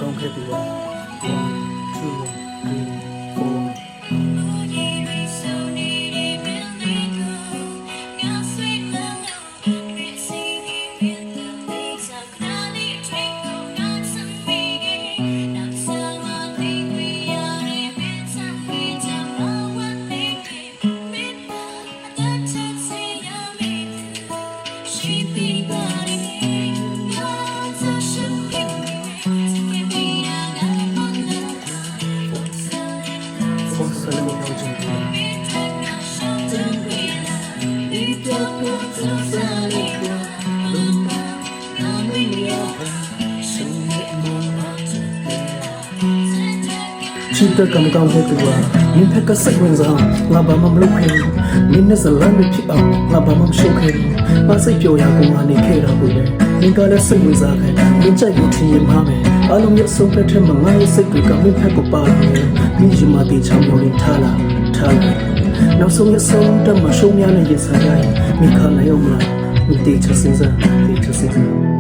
ကောင်းခဲ့သူပါ 1 2 3 4ချစ်တဲ့ကံကောင်းတဲ့သူကမင်းဖက်ကစိတ်ဝင်စားငါဘာမှမလုပ်ခဲ့ဘူးမင်းနဲ့ဇလန်းမဖြစ်အောင်ငါဘာမှမရှုပ်ခဲ့ဘူးမစိတ်ပျော်ရကုန်မှနေခဲ့တာကိုလေမင်းကလည်းစိတ်ဝင်စားခဲ့မင်းကြိုက်လို့ထင်ရင်မှားမယ်အလုံးရဲ့ဆုံးဖြတ်ချက်မှာငါရဲ့စိတ်တွေကမင်းဖက်ကိုပါလာတယ်မင်းယူမတေချောင်းလို့ထားလာနောက်ဆုံးရဆုံးတတ်မှရှုံးများနဲ့ရင်ဆိုင်ရရင်မင်းခါနိုင်အောင်မလားမတေချစင်စား